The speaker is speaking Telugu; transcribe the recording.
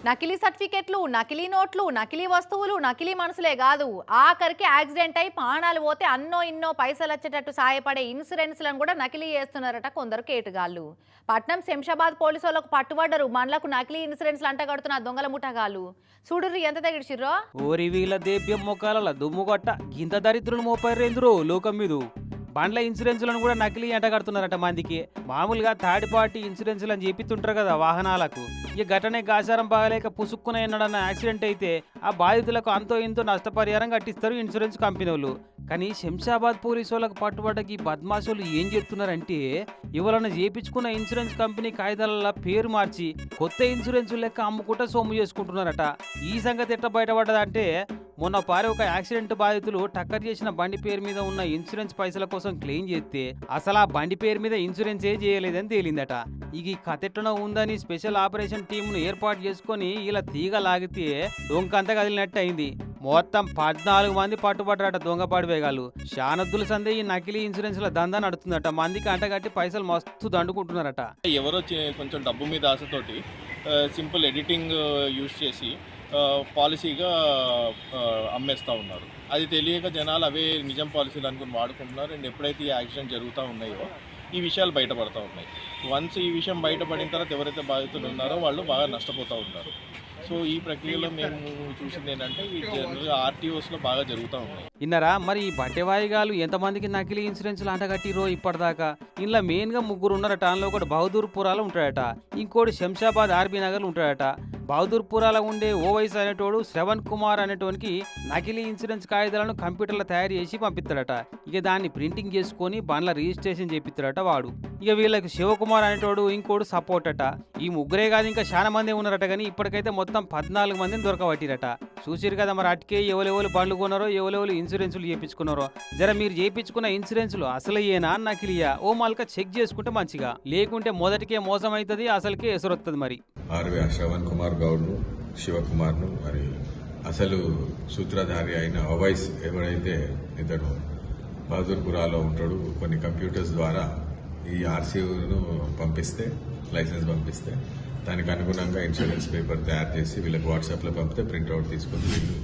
నకిలీ సర్టిఫికెట్లు, నకిలీ నోట్లు, నకిలీ వస్తువులు, నకిలీ మనుషులే కాదు ఆఖరికి యాక్సిడెంట్ అయి ప్రాణాలు పోతే అన్నో ఇన్నో పైసలు వచ్చేటట్టు సాయపడే ఇన్సూరెన్స్లను కూడా నకిలీ చేస్తున్నారట కొందరు కేటుగాళ్ళు. పట్నం శంషాబాద్ పోలీసులకు పట్టుబడ్డరు మనలకు నకిలీ ఇన్సూరెన్స్లు అంటగడుతున్న దొంగల ముఠాగాళ్ళు. చూడుర్రి ఎంత తగిడిచిర్రో. ఓరి వీళ్ళ దేవ్యం మొక్కాల దుమ్ముగొట్ట గింత దరిద్రులు మోపైరేంద్రో లోకం మీద. బండ్ల ఇన్సూరెన్స్లను కూడా నకిలీ ఎంటగడుతున్నారట మందికి. మామూలుగా థర్డ్ పార్టీ ఇన్సూరెన్స్లు అని చెప్పిస్తుంటారు కదా వాహనాలకు. ఈ ఘటనే గాచారం బాగలేక పుసుక్కున ఎన్నడన్న యాక్సిడెంట్ అయితే ఆ బాధితులకు అంతో ఇంతో నష్టపరిహారం కట్టిస్తారు ఇన్సూరెన్స్ కంపెనీ వాళ్ళు. కానీ శంషాబాద్ పోలీసు వాళ్ళకు పట్టుబడ్డకి ఈ బద్మాషులు ఏం చెప్తున్నారంటే ఎవరన్నా చేయించుకున్న ఇన్సూరెన్స్ కంపెనీ కాగితాల పేరు మార్చి కొత్త ఇన్సూరెన్స్ లెక్క అమ్ముకుంటా సొమ్ము చేసుకుంటున్నారట. ఈ సంగతి ఎట్లా బయటపడ్డదంటే మొన్న పారి ఒక యాక్సిడెంట్ బాధితులు టక్కర్ చేసిన బండి పేరు మీద ఉన్న ఇన్సూరెన్స్ పైసల కోసం క్లెయిమ్ చేస్తే అసలు ఆ బండి పేరు మీద ఇన్సూరెన్సే చేయలేదని తేలిందట. ఇక ఈ కథ ఎట్లనో ఉందని స్పెషల్ ఆపరేషన్ టీంను ఏర్పాటు చేసుకుని ఇలా తీగ లాగితే దొంకంతా కదిలినట్టు అయింది. మొత్తం 14 మంది పట్టుబడ్డారట దొంగ పడివేగాలు. శానద్దుల సందే ఈ నకిలీ ఇన్సూరెన్స్ల దందా నడుతుందట. మందికి అంటగట్టి పైసలు మస్తు దండుకుంటున్నారట. ఎవరో కొంచెం డబ్బు మీద ఆశతోటి సింపుల్ ఎడిటింగ్ యూజ్ చేసి పాలసీగా అమ్మేస్తూ ఉన్నారు. అది తెలియక జనాలు అవే నిజం పాలసీలు అనుకుని వాడుకుంటున్నారు. అండ్ ఎప్పుడైతే ఈ యాక్సిడెంట్ జరుగుతూ ఉన్నాయో ఈ విషయాలు బయటపడుతూ ఉన్నాయి. వన్స్ ఈ విషయం బయటపడిన తర్వాత ఎవరైతే బాధితులు ఉన్నారో వాళ్ళు బాగా నష్టపోతూ ఉంటారు. సో ఈ ప్రక్రియలో మేము చూసింది ఏంటంటే ఈ జనరల్గా ఆర్టీఓస్లో బాగా జరుగుతూ ఉన్నాయి. ఇన్నరా మరి ఈ బట్టెవాయిగాలు ఎంతమందికి నకిలీ ఇన్సూరెన్స్లు అంటగట్టిరో ఇప్పటిదాకా. ఇంట్లో మెయిన్గా 3 ఉన్నారట. అందులో ఒకటి బహదూర్పురాలో ఉంటాడట, ఇంకోటి శంషాబాద్ ఆర్బీ నగర్లో ఉంటాడట. బహదూర్పురాలో ఉండే ఓవైస్ అనేటోడు శ్రవణ్ కుమార్ అనేటోనికి నకిలీ ఇన్సూరెన్స్ కాగితాలను కంప్యూటర్లో తయారు చేసి పంపిస్తాడట. ఇక దాన్ని ప్రింటింగ్ చేసుకొని బండ్ల రిజిస్ట్రేషన్ చేపిస్తాడట వాడు. ఇక వీళ్ళకి శివకుమార్ అనేటోడు ఇంకోడు సపోర్ట్ అట. ఈ ముగ్గురే కాదు ఇంకా చాలా మంది ఉన్నారట. కానీ ఇప్పటికైతే మొత్తం 14 మందిని దొరకబట్టిరట. చూసిరు కదా మరి అటుకే ఎవరెవరు బండ్లు కొన్నారో ఎవరెవరు ఇన్సూరెన్సులు చేయించుకున్నారో. జర మీరు చేయించుకున్న ఇన్సూరెన్సులు అసలయ్యేనా నకిలీయా ఓ మాల్క చెక్ చేసుకుంటే మంచిగా. లేకుంటే మొదటికే మోసం అవుతుంది, అసలుకే ఎసరొస్తుంది. మరి ఆర్వీ శ్రవణ్ కుమార్ గౌడ్ను శివకుమార్ను మరి అసలు సూత్రధారి అయిన అవైస్ ఎవరైతే ఇతడు బహదూర్పురాలో ఉంటాడు కొన్ని కంప్యూటర్స్ ద్వారా ఈ ఆర్సీను పంపిస్తే లైసెన్స్ పంపిస్తే దానికి అనుగుణంగా ఇన్సూరెన్స్ పేపర్ తయారు చేసి వీళ్ళకి వాట్సాప్లో పంపితే ప్రింట్అవుట్ తీసుకొని వీళ్ళు